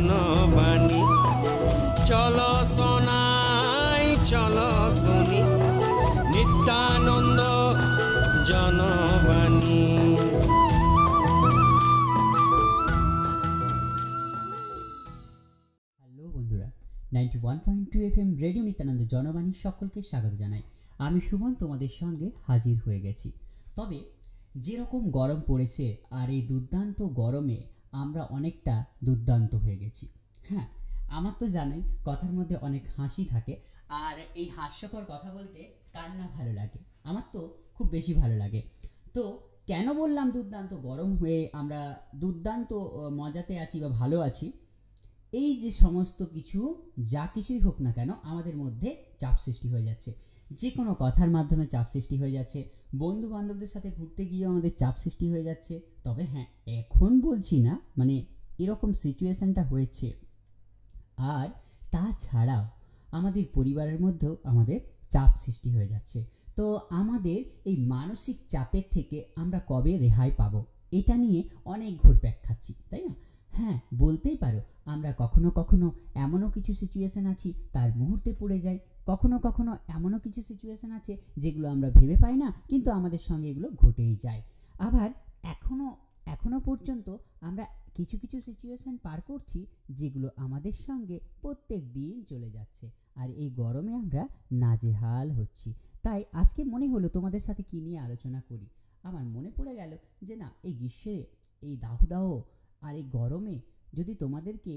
জনবাণী চলো শোনাই চলো শুনি নিত্যানন্দ জনবাণী। হ্যালো বন্ধুরা, 91.2 FM রেডিও নিত্যানন্দ জনবাণী সকলকে স্বাগত জানাই। আমি সুমন তোমাদের সঙ্গে হাজির হয়ে গেছি। তবে যেরকম গরম পড়েছে আর এই দুর্দান্ত গরমে আমরা অনেকটা দুর্দান্ত হয়ে গেছি। হ্যাঁ, আমার তো জানোই কথার মধ্যে অনেক হাসি থাকে, আর এই হাস্যকর কথা বলতে কার না ভালো লাগে, আমার তো খুব বেশি ভালো লাগে। তো কেন বললাম দুর্দান্ত গরম হয়ে আমরা দুর্দান্ত মজাতে আছি বা ভালো আছি? এই যে সমস্ত কিছু যা কিছুই হোক না কেন আমাদের মধ্যে চাপ সৃষ্টি হয়ে যাচ্ছে, যে কোনো কথার মাধ্যমে চাপ সৃষ্টি হয়ে যাচ্ছে, বন্ধু বান্ধবদের সাথে ঘুরতে গিয়েও আমাদের চাপ সৃষ্টি হয়ে যাচ্ছে। তবে হ্যাঁ, এখন বলছি না, মানে এরকম সিচুয়েশানটা হয়েছে। আর তাছাড়াও আমাদের পরিবারের মধ্যেও আমাদের চাপ সৃষ্টি হয়ে যাচ্ছে। তো আমাদের এই মানসিক চাপের থেকে আমরা কবে রেহাই পাবো, এটা নিয়ে অনেক ঘুরপ্যাক খাচ্ছি, তাই না? হ্যাঁ, বলতেই পারো আমরা কখনো কখনো এমনও কিছু সিচুয়েশান আছি তার মুহূর্তে পড়ে যাই, কখনো কখনো এমনও কিছু সিচুয়েশান আছে যেগুলো আমরা ভেবে পাই না, কিন্তু আমাদের সঙ্গে এগুলো ঘটেই যায়। আবার এখনো পর্যন্ত আমরা কিছু কিছু সিচুয়েশান পার করছি যেগুলো আমাদের সঙ্গে প্রত্যেক দিন চলে যাচ্ছে, আর এই গরমে আমরা নাজেহাল হচ্ছি। তাই আজকে মনে হলো তোমাদের সাথে কী নিয়ে আলোচনা করি। আমার মনে পড়ে গেল যে না, এই গ্রীষ্মে এই দাহ আর এই গরমে যদি তোমাদেরকে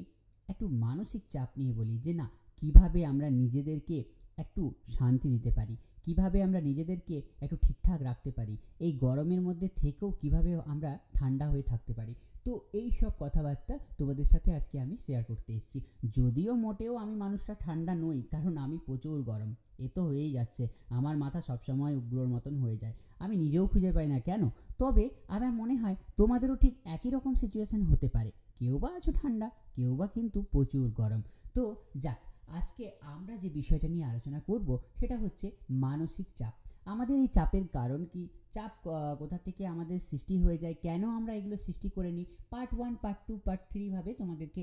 একটু মানসিক চাপ নিয়ে বলি, যে না কিভাবে আমরা নিজেদেরকে একটু শান্তি দিতে পারি, কিভাবে আমরা নিজেদেরকে একটু ঠিকঠাক রাখতে পারি, এই গরমের মধ্যে থেকেও কিভাবে আমরা ঠান্ডা হয়ে থাকতে পারি। তো এই সব কথাবার্তা তোমাদের সাথে আজকে আমি শেয়ার করতে এসেছি। যদিও মোটেও আমি মানুষটা ঠান্ডা নই, কারণ আমি প্রচুর গরম, এ তো হয়েই যাচ্ছে, আমার মাথা সবসময় উগ্রর মতন হয়ে যায়, আমি নিজেও খুঁজে পাই না কেন। তবে আমার মনে হয় তোমাদেরও ঠিক একই রকম সিচুয়েশান হতে পারে, কেউ বা আছো ঠান্ডা, কেউ বা কিন্তু প্রচুর গরম। তো যাক, আজকে আমরা যে বিষয়টা নিয়ে আলোচনা করব সেটা হচ্ছে মানসিক চাপ। আমাদের এই চাপের কারণ কি, চাপ কোথা থেকে আমাদের সৃষ্টি হয়ে যায়, কেন আমরা এগুলো সৃষ্টি করে নিই, পার্ট 1, পার্ট 2, পার্ট 3 ভাবে তোমাদেরকে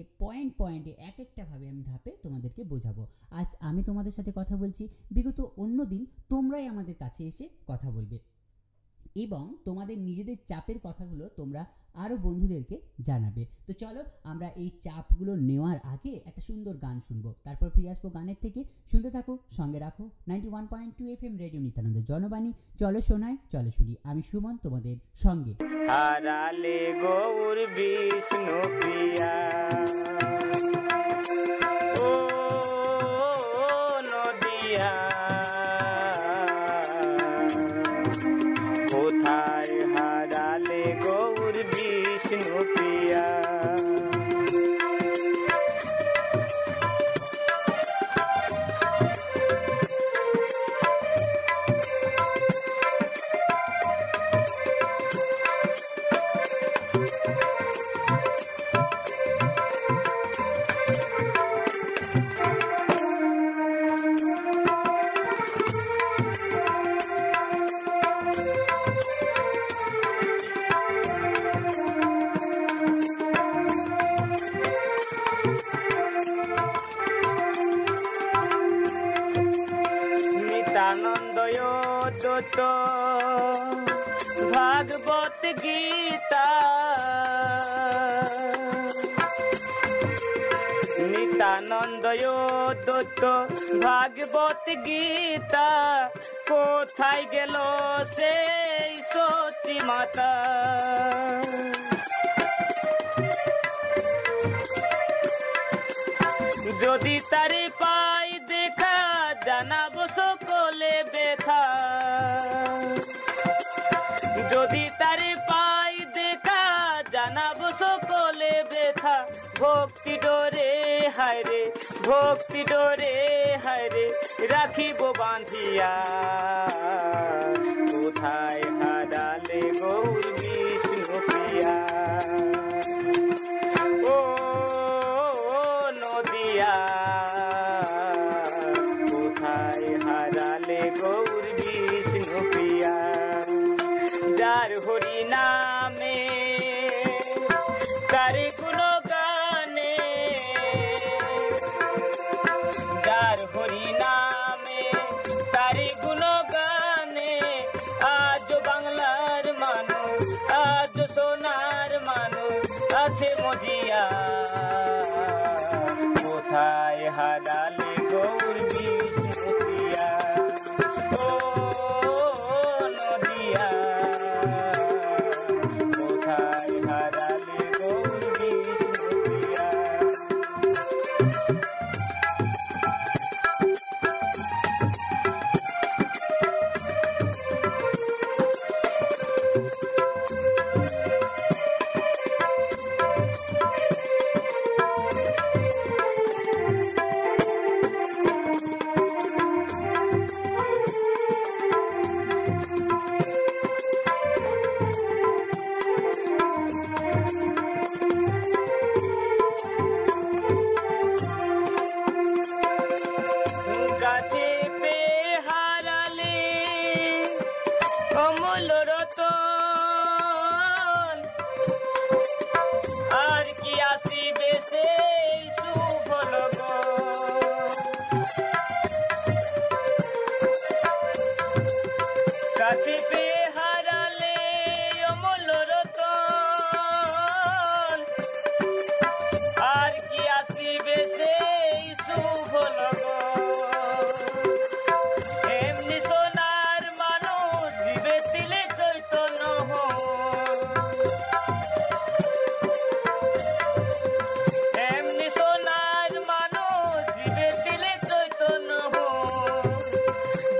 পয়েন্টে এক একটা ভাবে আমি ধাপে তোমাদেরকে বোঝাবো। আজ আমি তোমাদের সাথে কথা বলছি, বিগত অন্য দিন তোমরাই আমাদের কাছে এসে কথা বলবে এবং তোমাদের নিজেদের চাপের কথাগুলো তোমরা আরও বন্ধুদেরকে জানাবে। তো চলো আমরা এই চাপগুলো নেওয়ার আগে একটা সুন্দর গান শুনবো, তারপর ফিরে আসবো গানের থেকে। শুনতে থাকো, সঙ্গে রাখো 91.2 FM রেডিও নিত্যানন্দ জনবাণী। চলো শোনাই, চলো শুনি। আমি সুমন তোমাদের সঙ্গে। হারালে গৌর বিষ্ণু প্রিয়া ও নদিয়া, কোথায় হারালে গৌর বিষ্ণু প্রিয়া। নিত্যানন্দয়ত ভাগবত গীতা, নিত্যানন্দয়ত ভাগবত গীতা, কোথায় গেল সেই সতী মাতা। যদি তারে পাই দেখা, জানাবো সকলে ব্যথা। যদি তারে পাই দেখা, জানাবো সকলে ব্যথা। ভক্তি ডোরে হায় রে, ভক্তি ডোরে হায় রে, রাখিব বাঁধিয়া। কোথায় হারালে গৌর বিষ্ণু প্রিয়া ও নদিয়া, কোথায় হারালে গৌর বিষ্ণু প্রিয়া। যার হরি নামে তার কোনো গানে আছে মজিয়া কোথায় হারালে গৌর বিষ্ণু প্রিয়া ও নদিয়া কোথায় হারালে গৌর বিষ্ণু প্রিয়া গাছে পে হারালে অমূল রতন আর কি আসিবে সেই শুভ লগন গাছে পে হারালে অমূল রতন আর কি আসিবে সেই শুভ লগন এমনি সোনার মানুষ দিবে দিলে চৈতন্য এমনি সোনার মানুষ দিবে দিলে চৈতন্য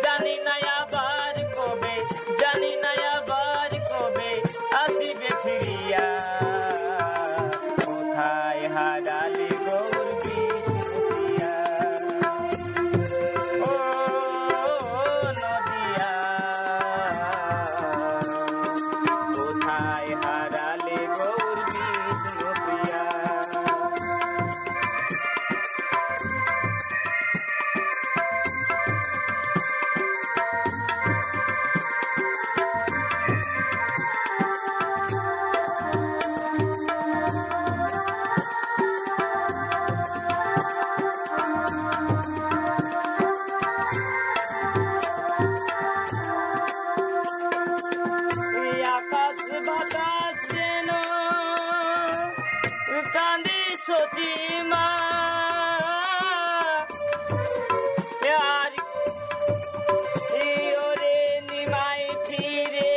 জানি না আবার কবে জানি না আবার কবে আসিবে ফিরিয়া কোথায় হারালে গৌর বিষ্ণু প্রিয়া ও নদিয়া কোথায় হারালে গৌর বিষ্ণু প্রিয়া আকাশ বাতাস যেন কান্দি সতী মা আর ওরে নিমাই ফিরে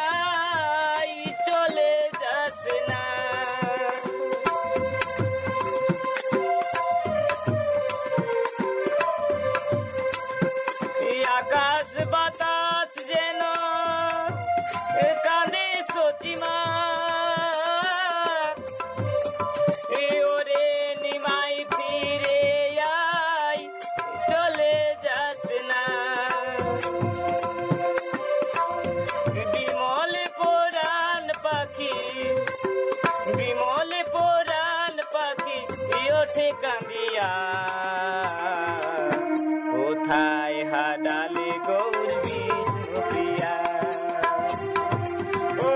আই চলে যাস না আকাশ বাতাস যেন কাঁদে সতীমা ওরে নিমাই ফিরে আই চলে যাস না বিমল পুরাণ পাখি বিমল পুরাণ পাখি ওঠে কাঁদিয়া কোথায় হারালে গৌর বিষ্ণু প্রিয়া ও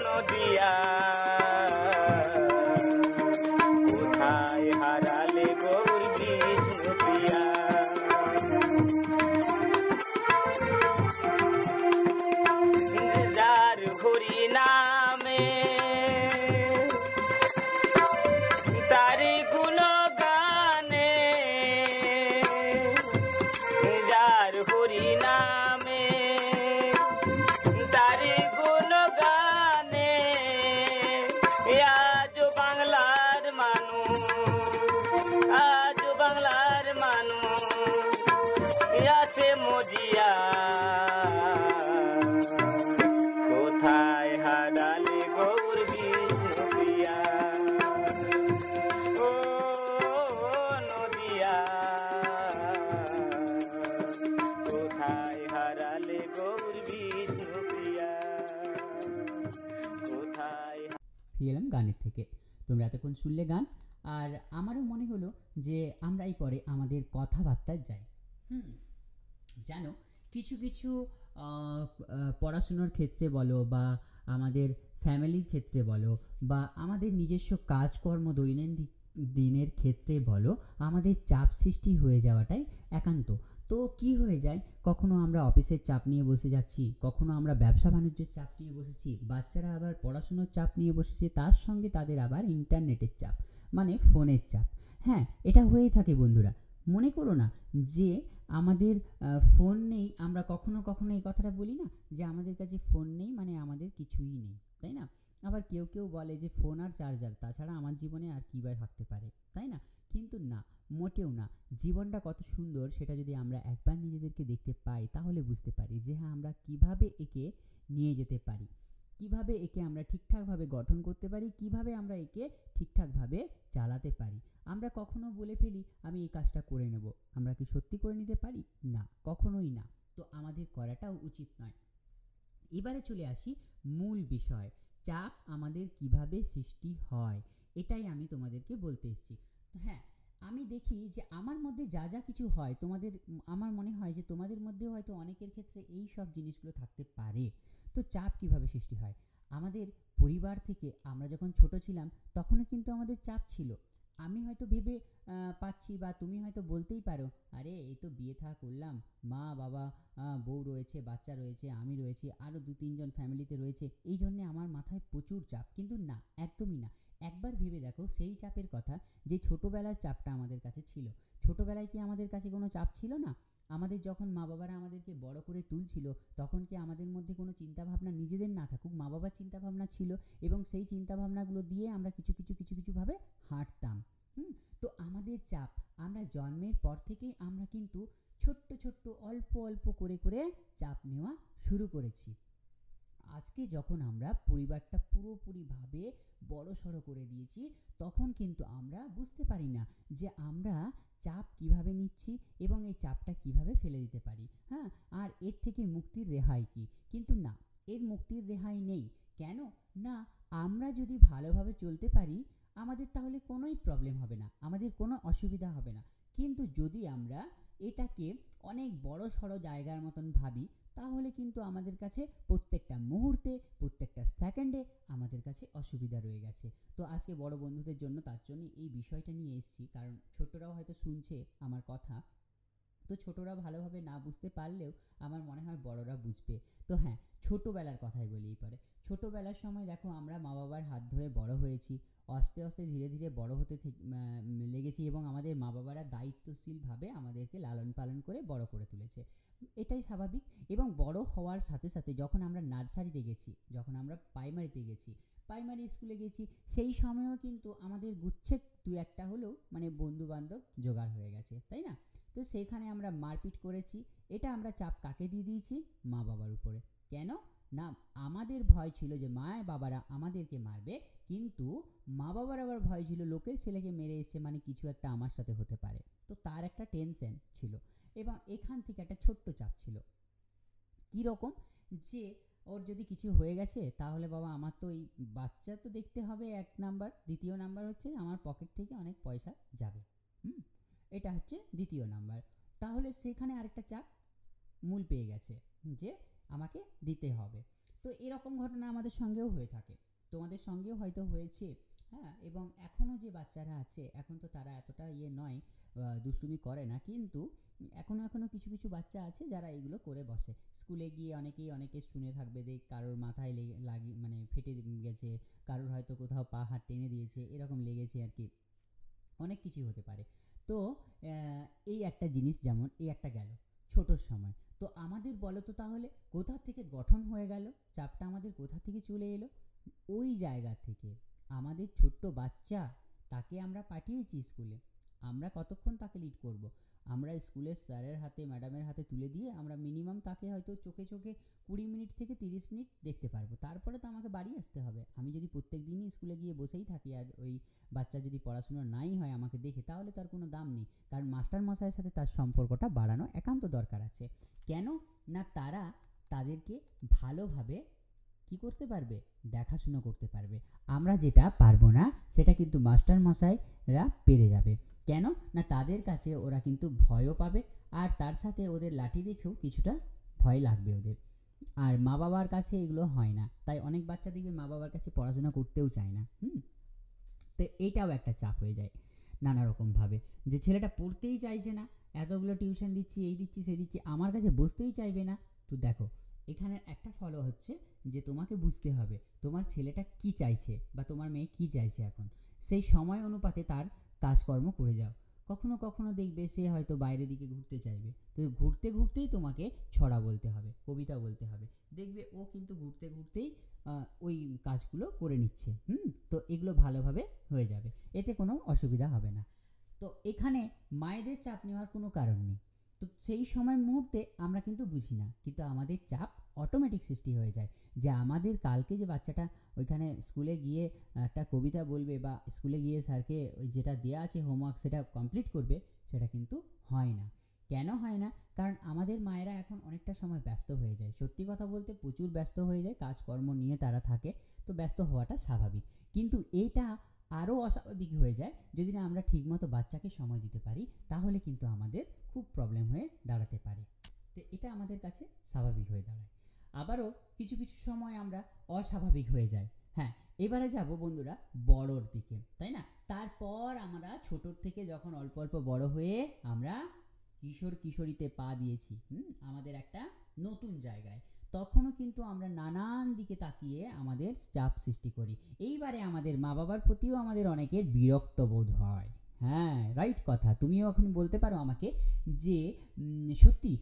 নদিয়া কোথায় হারালে গৌর বিষ্ণু প্রিয়া যার হরি নামে তারি গুণ গানে যার হরি নামে তারি গুণ গানে আজ বাংলার মানুষ আজ বাংলার মানুষ আছে মজিয়া কোথায় হারালে গৌর বিষ্ণু প্রিয়া ও নদিয়া কোথায় হারালে গৌর বিষ্ণু প্রিয়া কোথায় ফিরে এলাম গানের থেকে। তোমরা এতক্ষণ শুনলে গান, আর আমারও মনে হলো যে আমরা এই পরে আমাদের কথাবার্তায় যাই। জানো, কিছু কিছু পড়াশুনোর ক্ষেত্রে বলো বা আমাদের ফ্যামিলির ক্ষেত্রে বলো বা আমাদের নিজস্ব কাজকর্ম দৈনন্দিন দিনের ক্ষেত্রে বলো, আমাদের চাপ সৃষ্টি হয়ে যাওয়াটাই একান্ত। তো কি হয়ে যায়, কখনো আমরা অফিসের চাপ নিয়ে বসে যাচ্ছি, কখনো আমরা ব্যবসা বাণিজ্যের চাপ নিয়ে বসেছি, বাচ্চারা আবার পড়াশুনোর চাপ নিয়ে বসেছে, তার সঙ্গে তাদের আবার ইন্টারনেটের চাপ, মানে ফোনের চাপ। হ্যাঁ, এটা হয়েই থাকে বন্ধুরা। মনে করো না যে আমাদের ফোন নেই, আমরা কখনো কখনো এই কথাটা বলি না যে আমাদের কাছে ফোন নেই মানে আমাদের কিছুই নেই, তাই না? আবার কেউ কেউ বলে যে ফোন আর চার্জার, তাছাড়া আমার জীবনে আর কী বা থাকতে পারে, তাই না? কিন্তু না, মোটেও না। জীবনটা কত সুন্দর সেটা যদি আমরা একবার নিজেদেরকে দেখতে পাই তাহলে বুঝতে পারি যে হ্যাঁ, আমরা কিভাবে একে নিয়ে যেতে পারি, কিভাবে একে আমরা ঠিকঠাকভাবে গঠন করতে পারি, কিভাবে আমরা একে ঠিকঠাকভাবে চালাতে পারি। আমরা কখনো বলে ফেলি আমি এই কাজটা করে নেব, আমরা কি সত্যি করে নিতে পারি? না, কখনোই না। তো আমাদের করাটাও উচিত নয়। এবারে চলে আসি মূল বিষয়, চাপ আমাদের কিভাবে সৃষ্টি হয়, এটাই আমি তোমাদেরকে বলতে এসেছি। তো হ্যাঁ, আমি দেখি যে আমার মধ্যে যা যা কিছু হয় তোমাদের, আমার মনে হয় যে তোমাদের মধ্যেও হয়তো অনেকের ক্ষেত্রে এই সব জিনিসগুলো থাকতে পারে। তো চাপ কিভাবে সৃষ্টি হয়? আমাদের পরিবার থেকে আমরা যখন ছোট ছিলাম তখনও কিন্তু আমাদের চাপ ছিল। আমি হয়তো ভেবে পাচ্ছি, বা তুমি হয়তো বলতেই পারো, আরে এই তো বিয়ে থা করলাম, মা বাবা বউ রয়েছে, বাচ্চা রয়েছে, আমি রয়েছি, আরও 2-3 জন ফ্যামিলিতে রয়েছে, এই জন্যে আমার মাথায় প্রচুর চাপ। কিন্তু না, একদমই না। একবার ভেবে দেখো সেই চাপের কথা যে ছোটোবেলার চাপটা আমাদের কাছে ছিল। ছোটোবেলায় কি আমাদের কাছে কোনো চাপ ছিল না? আমাদের যখন মা বাবারা আমাদেরকে বড় করে তুলছিল তখন কি আমাদের মধ্যে কোনো চিন্তাভাবনা নিজেদের না থাকুক, মা বাবার চিন্তাভাবনা ছিল, এবং সেই চিন্তাভাবনাগুলো দিয়ে আমরা কিছুভাবে হাঁটতাম। তো আমাদের চাপ, আমরা জন্মের পর থেকেই আমরা কিন্তু ছোট্ট ছোট্ট অল্প অল্প করে করে চাপ নেওয়া শুরু করেছি। আজকে যখন আমরা পরিবারটা পুরোপুরিভাবে বড়সড় করে দিয়েছি তখন কিন্তু আমরা বুঝতে পারি না যে আমরা চাপ কিভাবে নিচ্ছি এবং এই চাপটা কিভাবে ফেলে দিতে পারি। হ্যাঁ, আর এর থেকে মুক্তির রেহাই কি? কিন্তু না, এর মুক্তির রেহাই নেই। কেন না? আমরা যদি ভালোভাবে চলতে পারি আমাদের তাহলে কোনোই প্রবলেম হবে না, আমাদের কোনো অসুবিধা হবে না। কিন্তু যদি আমরা এটাকে অনেক বড় সড়ো জায়গার মতন ভাবি তাহলে কিন্তু আমাদের কাছে প্রত্যেকটা মুহূর্তে, প্রত্যেকটা সেকেন্ডে আমাদের কাছে অসুবিধা রয়ে গেছে। তো আজকে বড় বন্ধুদের জন্য তার জন্য এই বিষয়টা নিয়ে এসেছি, কারণ ছোটরাও হয়তো শুনছে আমার কথা। তো ছোটরা ভালোভাবে না বুঝতে পারলেও আমার মনে হয় বড়রা বুঝবে। তো হ্যাঁ, ছোটোবেলার কথাই বলি পরে। ছোটোবেলার সময় দেখো আমরা মা বাবার হাত ধরে বড় হয়েছি, আস্তে আস্তে ধীরে ধীরে বড় হতে লেগেছি, এবং আমাদের মা বাবারা দায়িত্বশীলভাবে আমাদেরকে লালন পালন করে বড় করে তুলেছে, এটাই স্বাভাবিক। এবং বড় হওয়ার সাথে সাথে যখন আমরা নার্সারিতে গেছি, যখন আমরা প্রাইমারিতে গেছি, প্রাইমারি স্কুলে গেছি, সেই সময়ও কিন্তু আমাদের গুচ্ছে 2-1টা হলেও মানে বন্ধু বান্ধব জোগাড় হয়ে গেছে, তাই না? তো সেখানে আমরা মারপিট করেছি, এটা আমরা চাপ কাকে দিয়ে দিয়েছি? মা বাবার উপরে। কেন না? আমাদের ভয় ছিল যে মা বাবারা আমাদেরকে মারবে, কিন্তু মা বাবার আবার ভয় ছিল লোকের ছেলেকে মেরে এসছে মানে কিছু একটা আমার সাথে হতে পারে, তো তার একটা টেনশন ছিল। এবং এখান থেকে একটা ছোট্ট চাপ ছিল, কি রকম? যে ওর যদি কিছু হয়ে গেছে তাহলে বাবা আমার তো এই বাচ্চা তো দেখতে হবে 1 নাম্বার, দ্বিতীয় নাম্বার হচ্ছে আমার পকেট থেকে অনেক পয়সা যাবে। এটা হচ্ছে দ্বিতীয় নাম্বার। তাহলে সেখানে আরেকটা চাপ মূল পেয়ে গেছে যে আমাকে দিতে হবে। তো এরকম ঘটনা আমাদের সঙ্গেও হয়ে থাকে, তোমাদের সঙ্গেও হয়তো হয়েছে। হ্যাঁ, এবং এখনও যে বাচ্চারা আছে এখন তো তারা এতটা নয়, দুষ্টুমি করে না, কিন্তু এখনও কিছু বাচ্চা আছে যারা এগুলো করে বসে। স্কুলে গিয়ে অনেকে শুনে থাকবে যে কারোর মাথায় লাগিয়ে মানে ফেটে গেছে, কারোর হয়তো কোথাও পা হাত টেনে দিয়েছে, এরকম লেগেছে আর কি, অনেক কিছু হতে পারে। তো এই একটা জিনিস, যেমন এই একটা গেল ছোটোর সময়। তো আমাদের বলো তো তাহলে কোথা থেকে গঠন হয়ে গেল চাপটা, আমাদের কোথা থেকে চলে এলো? ওই জায়গা থেকে। আমাদের ছোট্ট বাচ্চা, তাকে আমরা পাঠিয়েছি স্কুলে, আমরা কতক্ষণ তাকে লিড করব? আমরা স্কুলের স্যারের হাতে ম্যাডামের হাতে তুলে দিয়ে আমরা মিনিমাম তাকে হয়তো চোখে 20 মিনিট থেকে 30 মিনিট দেখতে পারবো, তারপরে তো আমাকে বাড়ি আসতে হবে। আমি যদি প্রত্যেক দিনই স্কুলে গিয়ে বসেই থাকি আর ওই বাচ্চা যদি পড়াশোনা নাই হয় আমাকে দেখে, তাহলে তার কোনো দাম নেই। কারণ মাস্টার মশাইয়ের সাথে তার সম্পর্কটা বাড়ানো একান্ত দরকার আছে। কেন না? তারা তাদেরকে ভালোভাবে কি করতে পারবে? দেখাশুনো করতে পারবে। আমরা যেটা পারবো না সেটা কিন্তু মাস্টার মশাইরা পেরে যাবে। কেন না? তাদের কাছে ওরা কিন্তু ভয়ও পাবে, আর তার সাথে ওদের লাঠি দেখেও কিছুটা ভয় লাগবে ওদের। আর মা বাবার কাছে এগুলো হয় না, তাই অনেক বাচ্চা দেখবে মা বাবার কাছে পড়াশোনা করতেও চায় না। তো এইটাও একটা চাপ হয়ে যায় নানা রকমভাবে, যে ছেলেটা পড়তেই চাইছে না, এতগুলো টিউশন দিচ্ছি, এই দিচ্ছি, সেই দিচ্ছি, আমার কাছে বুঝতেই চাইবে না। তো দেখো এখানে একটা ফলো হচ্ছে যে তোমাকে বুঝতে হবে তোমার ছেলেটা কি চাইছে বা তোমার মেয়ে কি চাইছে এখন, সেই সময় অনুপাতে তার কাজকর্ম করে যাও। কখনো কখনো দেখবে সে হয়তো বাইরের দিকে ঘুরতে চাইবে, তো ঘুরতে ঘুরতেই তোমাকে ছড়া বলতে হবে, কবিতা বলতে হবে, দেখবে ও কিন্তু ঘুরতে ঘুরতেই ওই কাজগুলো করে নিচ্ছে। তো এগুলো ভালোভাবে হয়ে যাবে, এতে কোনো অসুবিধা হবে না। তো এখানে মায়েদের চাপ নেওয়ার কোনো কারণ নেই। তো সেই সময় মুহূর্তে আমরা কিন্তু বুঝি না, কিন্তু আমাদের চাপ অটোমেটিক সৃষ্টি হয়ে যায় যে আমাদের কালকে যে বাচ্চাটা ওইখানে স্কুলে গিয়ে একটা কবিতা বলবে বা স্কুলে গিয়ে স্যারকে ওই যেটা দেওয়া আছে হোমওয়ার্ক সেটা কমপ্লিট করবে, সেটা কিন্তু হয় না। কেন হয় না? কারণ আমাদের মায়েরা এখন অনেকটা সময় ব্যস্ত হয়ে যায়, সত্যি কথা বলতে প্রচুর ব্যস্ত হয়ে যায়, কাজকর্ম নিয়ে তারা থাকে, তো ব্যস্ত হওয়াটা স্বাভাবিক। কিন্তু এইটা আরও অস্বাভাবিক হয়ে যায় যদি না আমরা ঠিকমতো বাচ্চাকে সময় দিতে পারি, তাহলে কিন্তু আমাদের খুব প্রবলেম হয়ে দাঁড়াতে পারে। তো এটা আমাদের কাছে স্বাভাবিক হয়ে দাঁড়ায়। আবারও কিছু কিছু সময় আমরা অস্বাভাবিক হয়ে যাই। হ্যাঁ, এবারে যাব বন্ধুরা বড়োর দিকে, তাই না? তারপর আমরা ছোটোর থেকে যখন অল্প অল্প বড় হয়ে আমরা কিশোর কিশোরীতে পা দিয়েছি, আমাদের একটা নতুন জায়গায়, তখনও কিন্তু আমরা নানান দিকে তাকিয়ে আমাদের চাপ সৃষ্টি করি। এইবারে আমাদের মা বাবার প্রতিও আমাদের অনেকের বিরক্ত বোধ হয়। হ্যাঁ, রাইট কথা। তুমিও এখন বলতে পারো আমাকে যে সত্যি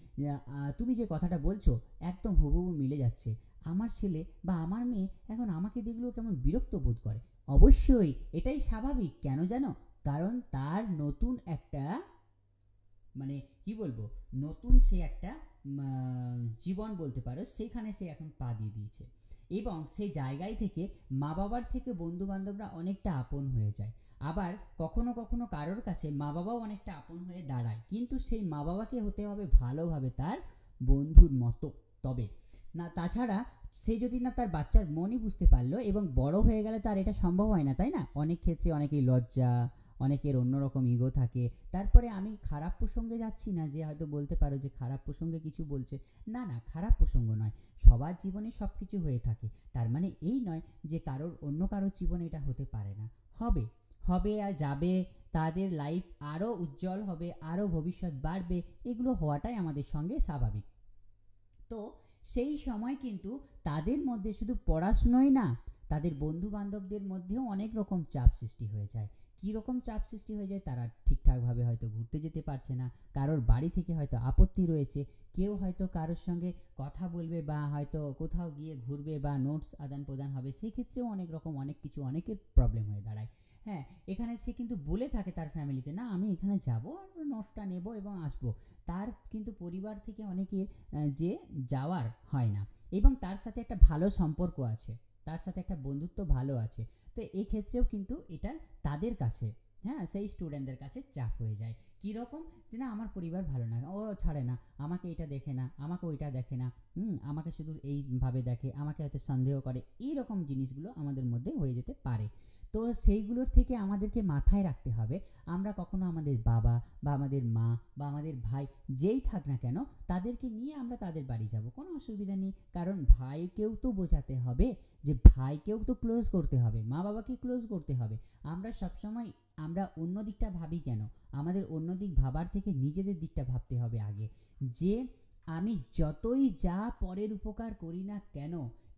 তুমি যে কথাটা বলছো একদম হুবহু মিলে যাচ্ছে, আমার ছেলে বা আমার মেয়ে এখন আমাকে দেখলেও কেমন বিরক্ত বোধ করে। অবশ্যই এটাই স্বাভাবিক। কেন জানো? কারণ তার নতুন একটা মানে কি বলবো, নতুন সে একটা জীবন বলতে পারো, সেইখানে সে এখন পা দিয়ে দিয়েছে, এবং সেই জায়গায় থেকে মা বাবার থেকে বন্ধু বান্ধবরা অনেকটা আপন হয়ে যায়। আবার কখনো কখনো কারোর কাছে মা বাবাও অনেকটা আপন হয়ে দাঁড়ায়, কিন্তু সেই মা বাবাকে হতে হবে ভালোভাবে তার বন্ধুর মতো, তবে না, তাছাড়া সে যদি না তার বাচ্চার মনই বুঝতে পারলো এবং বড় হয়ে গেলে তার এটা সম্ভব হয় না, তাই না? অনেক ক্ষেত্রে অনেকেই লজ্জা, অনেকের অন্যরকম ইগো থাকে। তারপরে আমি খারাপ প্রসঙ্গে যাচ্ছি না, যে হয়তো বলতে পারো যে খারাপ প্রসঙ্গে কিছু বলছে, না না, খারাপ প্রসঙ্গ নয়, সবার জীবনে সব কিছু হয়ে থাকে, তার মানে এই নয় যে অন্য কারোর জীবনে এটা হতে পারে না। হবে, হবে আর যাবে, তাদের লাইফ আরও উজ্জ্বল হবে, আরও ভবিষ্যৎ বাড়বে, এগুলো হওয়াটাই আমাদের সঙ্গে স্বাভাবিক। তো সেই সময় কিন্তু তাদের মধ্যে শুধু পড়াশুনোই না, তাদের বন্ধু বান্ধবদের মধ্যেও অনেক রকম চাপ সৃষ্টি হয়ে যায়। কীরকম চাপ সৃষ্টি হয়ে যায়? তারা ঠিকঠাকভাবে হয়তো ঘুরতে যেতে পারছে না, কারোর বাড়ি থেকে হয়তো আপত্তি রয়েছে, কেউ হয়তো কারোর সঙ্গে কথা বলবে বা হয়তো কোথাও গিয়ে ঘুরবে বা নোটস আদান প্রদান হবে, সেক্ষেত্রেও অনেক রকম অনেক কিছু অনেকের প্রবলেম হয়ে দাঁড়ায়। হ্যাঁ, এখানে সে কিন্তু বলে থাকে তার ফ্যামিলিতে, না আমি এখানে যাব আর নোটসটা নেব এবং আসব, তার কিন্তু পরিবার থেকে অনেকে যে যাওয়ার হয় না, এবং তার সাথে একটা ভালো সম্পর্ক আছে, তার সাথে একটা বন্ধুত্ব ভালো আছে। তো এই ক্ষেত্রেও কিন্তু এটা তাদের কাছে, হ্যাঁ, সেই স্টুডেন্টদের কাছে চাপ হয়ে যায়। কীরকম? যে না আমার পরিবার ভালো না, ও ছাড়ে না, আমাকে এটা দেখে না, আমাকে ওইটা দেখে না, আমাকে শুধু এইভাবে দেখে, আমাকে হয়তো সন্দেহ করে, এইরকম জিনিসগুলো আমাদের মধ্যে হয়ে যেতে পারে। তো সেইগুলোর থেকে আমাদেরকে মাথায় রাখতে হবে, আমরা কখনো আমাদের বাবা বা আমাদের মা বা আমাদের ভাই যেই থাক না কেন, তাদেরকে নিয়ে আমরা তাদের বাড়ি যাব, কোনো অসুবিধা নেই। কারণ ভাইকেও তো বোঝাতে হবে, যে ভাইকেও তো ক্লোজ করতে হবে, মা বাবাকে ক্লোজ করতে হবে। আমরা সবসময় আমরা অন্য দিকটা ভাবি কেন? আমাদের অন্য দিক ভাবার থেকে নিজেদের দিকটা ভাবতে হবে আগে, যে আমি যতই যা পরের উপকার করি না কেন,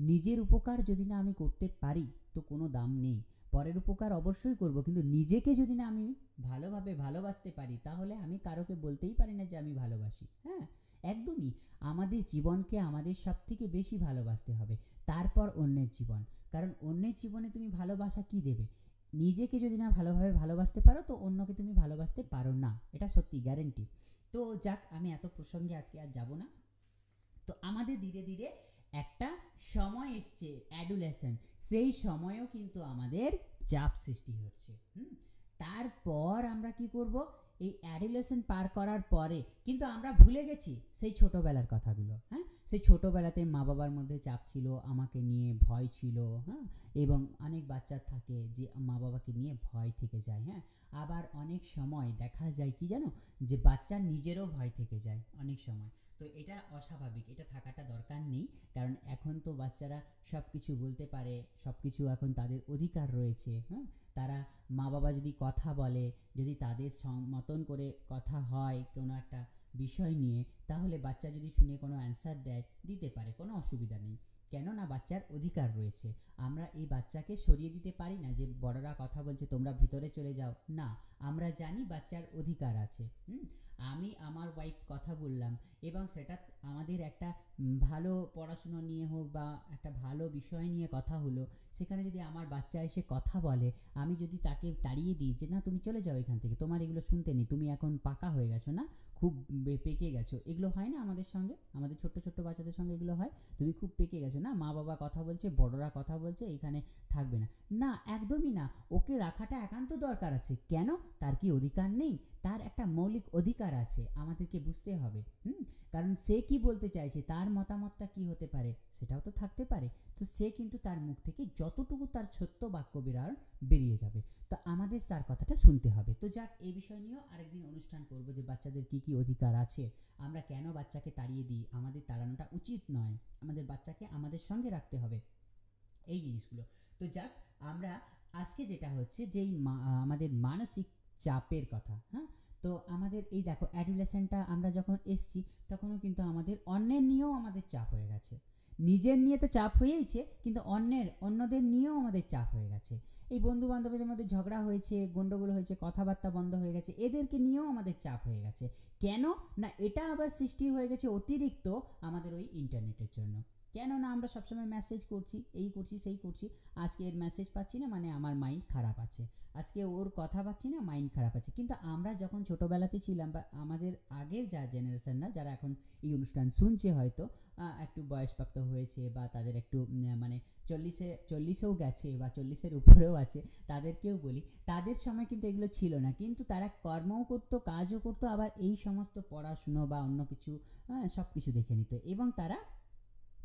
নিজের উপকার যদি না আমি করতে পারি তো কোনো দাম নেই। পরের উপকার অবশ্যই করব, কিন্তু নিজেকে যদি না আমি ভালোভাবে ভালোবাসতে পারি, তাহলে আমি কারোকে বলতেই পারি না যে আমি ভালোবাসি। হ্যাঁ, একদমই। আমাদের জীবনকে আমাদের সবথেকে বেশি ভালোবাসতে হবে, তারপর অন্যের জীবন। কারণ অন্যের জীবনে তুমি ভালোবাসা কি দেবে? নিজেকে যদি না ভালোভাবে ভালোবাসতে পারো, তো অন্যকে তুমি ভালোবাসতে পারো না, এটা সত্যি গ্যারেন্টি। তো যাক, আমি এত প্রসঙ্গে আজকে আর যাব না। তো আমাদের ধীরে ধীরে একটা সময় এসছে অ্যাডুলেসেন্ট, সেই সময়েও কিন্তু আমাদের চাপ সৃষ্টি হচ্ছে। তারপর আমরা কি করব? এই অ্যাডুলেসেন্ট পার করার পরে কিন্তু আমরা ভুলে গেছি সেই ছোটোবেলার কথাগুলো। হ্যাঁ, সেই ছোটোবেলাতে মা বাবার মধ্যে চাপ ছিল, আমাকে নিয়ে ভয় ছিল। হ্যাঁ, এবং অনেক বাচ্চার থাকে যে মা বাবাকে নিয়ে ভয় থেকে যায়। হ্যাঁ, আবার অনেক সময় দেখা যায় কি জানো, যে বাচ্চার নিজেরও ভয় থেকে যায় অনেক সময়। তো এটা অস্বাভাবিক, এটা থাকাটা দরকার নেই। কারণ এখন তো বাচ্চারা সব কিছু বলতে পারে, সব কিছু এখন তাদের অধিকার রয়েছে। হ্যাঁ, তারা মা বাবা যদি কথা বলে, যদি তাদের মতন করে কথা হয় কোনো একটা বিষয় নিয়ে, তাহলে বাচ্চা যদি শুনে কোনো অ্যান্সার দেয়, দিতে পারে, কোনো অসুবিধা নেই। কেননা বাচ্চার অধিকার রয়েছে। আমরা এই বাচ্চাকে সরিয়ে দিতে পারি না যে বড়রা কথা বলছে তোমরা ভিতরে চলে যাও, না, আমরা জানি বাচ্চার অধিকার আছে। আমি আমার ওয়াইফ কথা বললাম এবং সেটা আমাদের একটা ভালো পড়াশুনো নিয়ে হোক বা একটা ভালো বিষয় নিয়ে কথা হলো, সেখানে যদি আমার বাচ্চা এসে কথা বলে, আমি যদি তাকে তাড়িয়ে দিই যে না তুমি চলে যাও এখান থেকে, তোমার এগুলো শুনতে নেই, তুমি এখন পাকা হয়ে গেছো, না খুব পেকে গেছো, এগুলো হয় না আমাদের সঙ্গে, আমাদের ছোট্ট ছোট্ট বাচ্চাদের সঙ্গে এগুলো হয়, তুমি খুব পেকে গেছো, না মা বাবা কথা বলছে, বড়রা কথা বলছে, এখানে থাকবে না, না একদমই না, ওকে রাখাটা একান্ত দরকার আছে। কেন? তার কি অধিকার নেই? তার একটা মৌলিক অধিকার আছে, আমাদেরকে বুঝতে হবে। কারণ সে কি বলতে চাইছে, তার মতামতটা কি হতে পারে, সেটাও তো থাকতে পারে। তো সে কিন্তু তার মুখ থেকে যতটুকু তার ছোট্ট বাক্য বেরিয়ে যাবে, তো আমাদের তার কথাটা শুনতে হবে। তো যাক, এই বিষয় নিয়েও আরেকদিন অনুষ্ঠান করব যে বাচ্চাদের কি কি অধিকার আছে, আমরা কেন বাচ্চাকে তাড়িয়ে দিই, আমাদের তাড়ানোটা উচিত নয়, আমাদের বাচ্চাকে আমাদের সঙ্গে রাখতে হবে, এই জিনিসগুলো। তো যাক, আমরা আজকে যেটা হচ্ছে যেই আমাদের মানসিক চাপের কথা, হ্যাঁ, তো আমাদের এই দেখো অ্যাডুলেসেন্টটা আমরা যখন এসছি তখনও কিন্তু আমাদের অন্যের নিয়েও আমাদের চাপ হয়ে গেছে, নিজের নিয়ে তো চাপ হয়েইছে, কিন্তু অন্যদের নিয়েও আমাদের চাপ হয়ে গেছে। এই বন্ধু বান্ধবীদের মধ্যে ঝগড়া হয়েছে, গন্ডগোল হয়েছে, কথাবার্তা বন্ধ হয়ে গেছে, এদেরকে নিয়েও আমাদের চাপ হয়ে গেছে। কেন না, এটা আবার সৃষ্টি হয়ে গেছে অতিরিক্ত আমাদের ওই ইন্টারনেটের জন্য। কেননা আমরা সবসময় মেসেজ করছি, এই করছি সেই করছি, আজকে এর মেসেজ পাচ্ছি না মানে আমার মাইন্ড খারাপ আছে, আজকে ওর কথা পাচ্ছি না মাইন্ড খারাপ আছে। কিন্তু আমরা যখন ছোটোবেলাতে ছিলাম বা আমাদের আগের যা জেনারেশন না, যারা এখন এই অনুষ্ঠান শুনছে, হয়তো একটু বয়সপ্রাপ্ত হয়েছে বা তাদের একটু মানে 40-এও গেছে বা 40-এর উপরেও আছে, তাদেরকেও বলি, তাদের সময় কিন্তু এগুলো ছিল না, কিন্তু তারা কর্মও করতো, কাজও করতো, আবার এই সমস্ত পড়াশুনো বা অন্য কিছু সব কিছু দেখে নিত, এবং তারা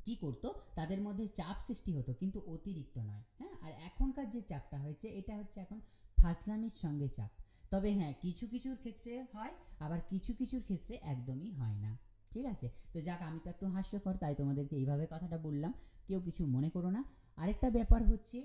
কি করতো, তাদের মধ্যে চাপ সৃষ্টি হতো, কিন্তু অতিরিক্ত নয়। হ্যাঁ, আর এখনকার যে চাপটা হয়েছে, এটা হচ্ছে এখন ফাজলামির সঙ্গে চাপ। তবে হ্যাঁ, কিছু কিছুর ক্ষেত্রে হয়, আবার কিছু কিছুর ক্ষেত্রে একদমই হয় না। ঠিক আছে, তো যাক, আমি তো একটু হাস্যকর, তাই তোমাদেরকে এইভাবে কথাটা বললাম, কেউ কিছু মনে করো না। আরেকটা ব্যাপার হচ্ছে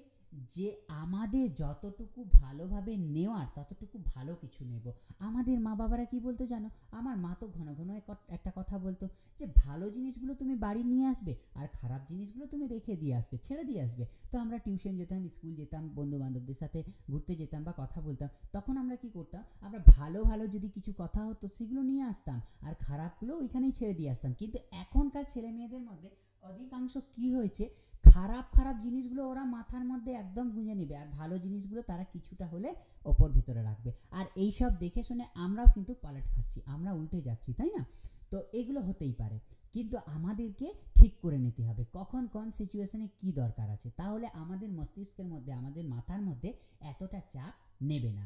যে আমাদের যতটুকু ভালোভাবে নেওয়ার ততটুকু ভালো কিছু নেব। আমাদের মা বাবারা কি বলতো জানো, আমার মা তো ঘন ঘন একটা কথা বলতো যে ভালো জিনিসগুলো তুমি বাড়ি নিয়ে আসবে আর খারাপ জিনিসগুলো তুমি রেখে দিয়ে আসবে, ছেড়ে দিয়ে আসবে। তো আমরা টিউশন যেতাম, স্কুল যেতাম, বন্ধু বান্ধবদের সাথে ঘুরতে যেতাম বা কথা বলতাম, তখন আমরা কি করতাম, আমরা ভালো ভালো যদি কিছু কথা হতো সেগুলো নিয়ে আসতাম, আর খারাপগুলো ওইখানেই ছেড়ে দিয়ে আসতাম। কিন্তু এখনকার ছেলে মেয়েদের মধ্যে অধিকাংশ কি হয়েছে, খারাপ জিনিসগুলো ওরা মাথার মধ্যে একদম গুঁজে নেবে, আর ভালো জিনিসগুলো তারা কিছুটা হলে ওপর ভিতরে রাখবে, আর এই সব দেখে শুনে আমরাও কিন্তু পালট খাচ্ছি, আমরা উল্টে যাচ্ছি, তাই না? তো এগুলো হতেই পারে, কিন্তু আমাদেরকে ঠিক করে নিতে হবে কখন কোন সিচুয়েশনে কি দরকার আছে, তাহলে আমাদের মস্তিষ্কের মধ্যে, আমাদের মাথার মধ্যে এতটা চাপ নেবে না।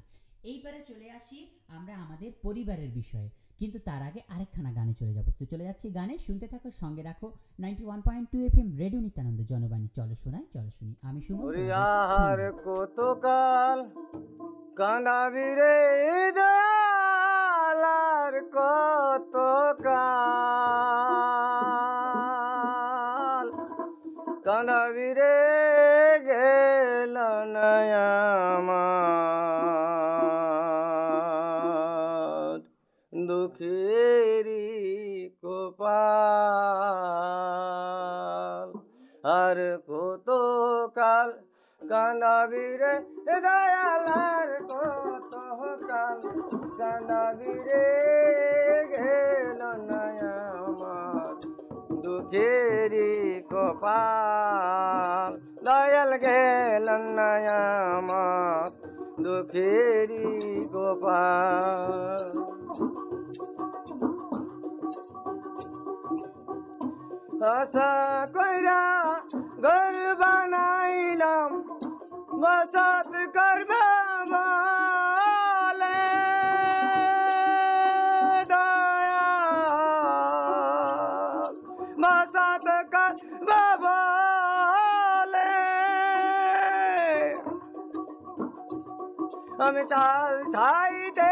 এইবারে চলে আসি আমরা আমাদের পরিবারের বিষয়ে, কিন্তু তার আগে আরেকখানা গানে চলে যাবো। তো চলে যাচ্ছি গানে, শুনতে থাকো, সঙ্গে রাখো 91.2 FM রেডিও নিত্যানন্দ জনবাণী। চলো শোনাই, চলো শুনি, আমি সুমন। আর কতকাল কাঁদাবি রে দয়ালার, কতকাল কাঁদাবি রে গেল আমার দুঃখেরি কপাল। আর কতকাল কাঁদাবি রে দয়ালার, কতকাল কাঁদাবি রে গেল না আমার দুঃখেরি কপাল। দয়াল গেল না আমার দুঃখেরি কপাল। আশা কইরা ঘর বানাইলাম, বসত করবে বলে দয়াল, বসত করবে বলে আমি চাল চাইতে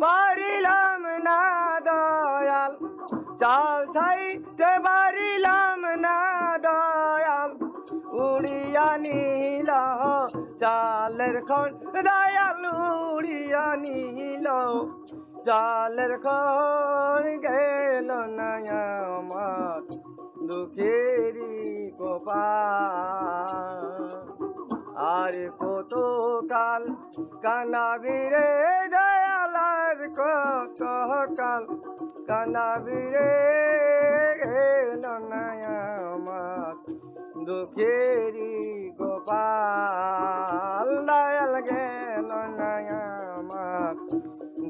পারিলাম না দয়াল, চাল ছাইতে পারিলাম না দয়াল উড়িয়া নিল চালের খন দয়াল উড়িয়া নিল চালের খন গেল না আমার দুঃখেরি কপাল আর কত কাল কানাবিরে দয়ালার কত কাল কানাবিরে গেল না আমার দুঃখেরি গোপাল দয়াল গেল না আমার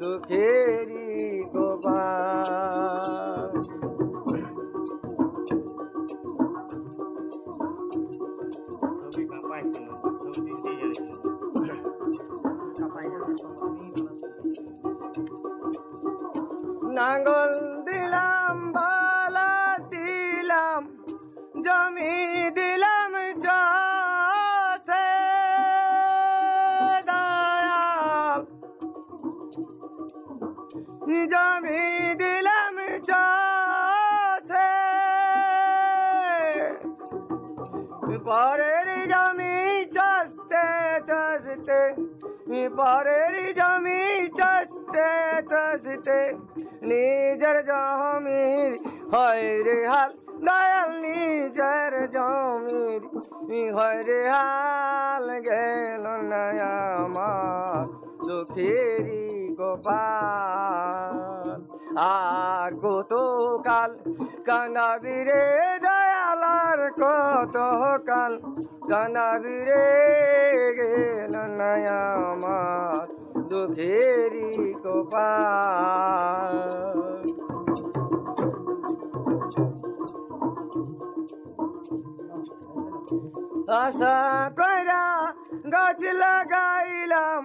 দুঃখেরি গোপাল নাঙ্গল দিলাম বালা দিলাম জমি দিলাম চাষে দয়াল জমি দিলাম চাষে পরের জমি চাষতে চাষতে পরের জমি চাষতে চাষতে নিজের জমির হয় রে হাল দয়াল নিজের জমির হয় রে হাল গেল না আমার দুঃখেরি গোপাল আর কত কাল কানাবিরে দয়ালার কত কাল কানাবিরে গেল না আমার দুঃখেরি গোপাল আশা কইরা গাছ লাগাইলাম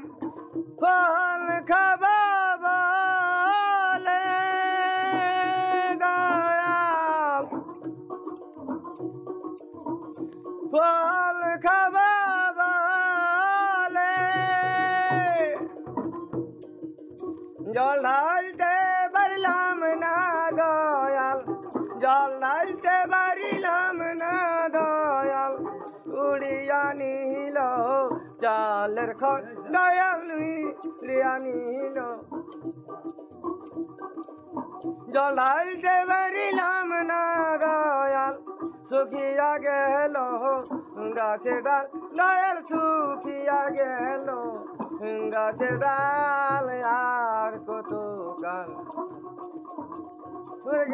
ফল খাবা বলে দয়াল ফল খাবা বলে জল ঢালতে পারলাম না দয়াল জল ঢালতে পারিলাম না দয়াল উড়িয়া নিল চালের খন দয়াল উড়িয়া নিল জল ঢালতে পারিলাম না দয়াল শুকিয়া গেল গাছের ডাল দয়াল শুকিয়া গেল গাছের ডাল আর কত কাল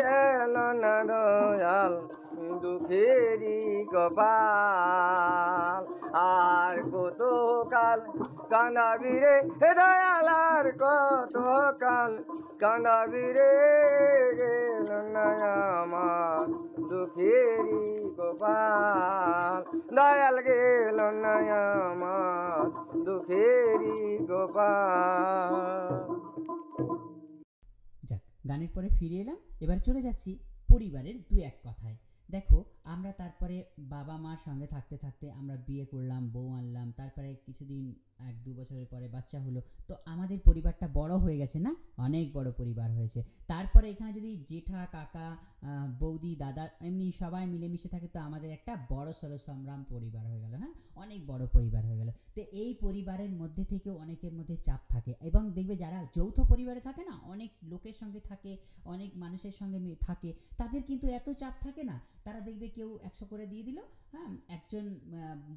গেল না দয়াল দুঃখেরি কপাল আর কত কাল কানাবিরে দয়াল আর কত কাল কানাবিরে গেল না আমার দুঃখেরি কপাল দয়াল গেল না আমার দুঃখেরি কপাল। যাক, গানের পরে ফিরে এলাম। এবার চলে যাচ্ছি পরিবারের দু এক কথায়। দেখো, আমরা তারপরে বাবা মার সঙ্গে থাকতে থাকতে আমরা বিয়ে করলাম, বউ আনলাম, তারপরে কিছুদিন 1-2 বছরের পরে বাচ্চা হলো। তো আমাদের পরিবারটা বড় হয়ে গেছে না, অনেক বড় পরিবার হয়েছে। তারপরে এখানে যদি জেঠা, কাকা, বৌদি, দাদা এমনি সবাই মিলেমিশে থাকে, তো আমাদের একটা বড় সড়ো সংগ্রাম পরিবার হয়ে গেল। হ্যাঁ, অনেক বড় পরিবার হয়ে গেল। তো এই পরিবারের মধ্যে থেকেও অনেকের মধ্যে চাপ থাকে, এবং দেখবে যারা যৌথ পরিবারে থাকে না, অনেক লোকের সঙ্গে থাকে, অনেক মানুষের সঙ্গে থাকে, তাদের কিন্তু এত চাপ থাকে না। তারা দেখবে কেউ 100 করে দিয়ে দিল। হ্যাঁ, একজন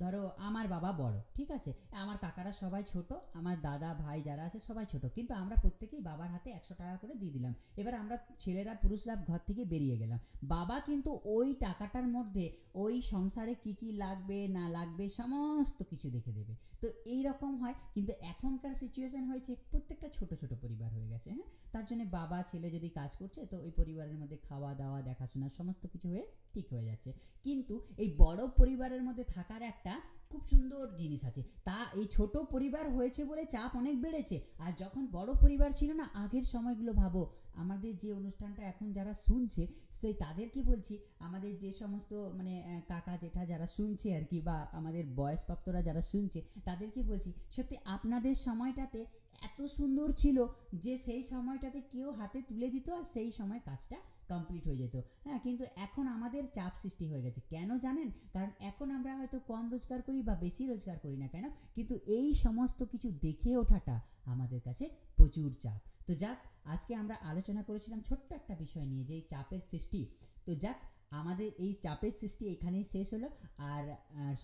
ধরো আমার বাবা বড়, ঠিক আছে, আমার কাকারা সবাই ছোট, আমার দাদা ভাই যারা আছে সবাই ছোট, কিন্তু আমরা প্রত্যেকেই বাবার হাতে 100 টাকা করে দিয়ে দিলাম। এবার আমরা ছেলেরা পুরুষরা ঘর থেকে বেরিয়ে গেলাম। বাবা কিন্তু ওই টাকাটার মধ্যে ওই সংসারে কি কি লাগবে না লাগবে সমস্ত কিছু দেখে দেবে। তো এই রকম হয়, কিন্তু এখনকার সিচুয়েশন হয়েছে প্রত্যেকটা ছোট ছোট পরিবার হয়ে গেছে। হ্যাঁ, তার জন্য বাবা ছেলে যদি কাজ করছে, তো ওই পরিবারের মধ্যে খাওয়া দাওয়া দেখাশোনা সমস্ত কিছু হয়ে ঠিক হয়ে যাচ্ছে। কিন্তু এই বড় পরিবারের মধ্যে থাকার একটা খুব সুন্দর জিনিস আছে, তা এই ছোট পরিবার হয়েছে বলে চাপ অনেক বেড়েছে। আর যখন বড় পরিবার ছিল না, আগের সময়গুলো ভাবো, আমাদের যে অনুষ্ঠানটা এখন যারা শুনছে, সেই তাদেরকে বলছি, আমাদের যে সমস্ত মানে কাকা জেঠা যারা শুনছে আর কি, বা আমাদের বয়সপ্রাপ্তরা যারা শুনছে, তাদেরকে বলছি, সত্যি আপনাদের সময়টাতে এত সুন্দর ছিল যে সেই সময়টাতে কেউ হাতে তুলে দিত আর সেই সময় কাজটা কমপ্লিট হয়ে যেত। হ্যাঁ, কিন্তু এখন আমাদের চাপ সৃষ্টি হয়ে গেছে। কেন জানেন? কারণ এখন আমরা হয়তো কম রোজগার করি বা বেশি রোজগার করি না কেন, কিন্তু এই সমস্ত কিছু দেখে ওঠাটা আমাদের কাছে প্রচুর চাপ। তো যাক, আজকে আমরা আলোচনা করেছিলাম ছোট্ট একটা বিষয় নিয়ে, যে এই চাপের সৃষ্টি। তো যাক, আমাদের এই চাপের সৃষ্টি এখানেই শেষ হলো। আর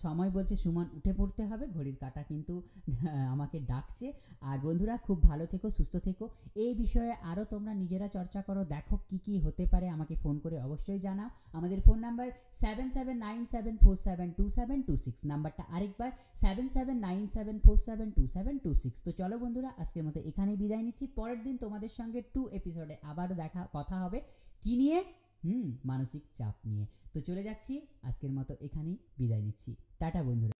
সময় বলছে সুমন উঠে পড়তে হবে, ঘড়ির কাঁটা কিন্তু আমাকে ডাকছে। আর বন্ধুরা, খুব ভালো থেকো, সুস্থ থেকো। এই বিষয়ে আরও তোমরা নিজেরা চর্চা করো, দেখো কি হতে পারে, আমাকে ফোন করে অবশ্যই জানাও। আমাদের ফোন নাম্বার 7797472726, নাম্বারটা আরেকবার 7797472726। তো চলো বন্ধুরা, আজকের মতো এখানেই বিদায় নিচ্ছি। পরের দিন তোমাদের সঙ্গে 2 এপিসোডে আবারও কথা হবে। কি নিয়ে? মানসিক চাপ নিয়ে। তো চলে যাচ্ছি, আজকের মতো এখানেই বিদায় নিচ্ছি। টাটা বন্ধুরা।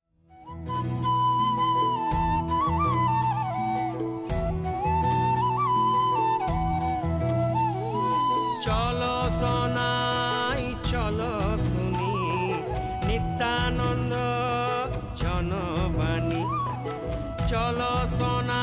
চলো সোনাই চলো শুনি নিত্যানন্দ জনবাণী। চলো সোনা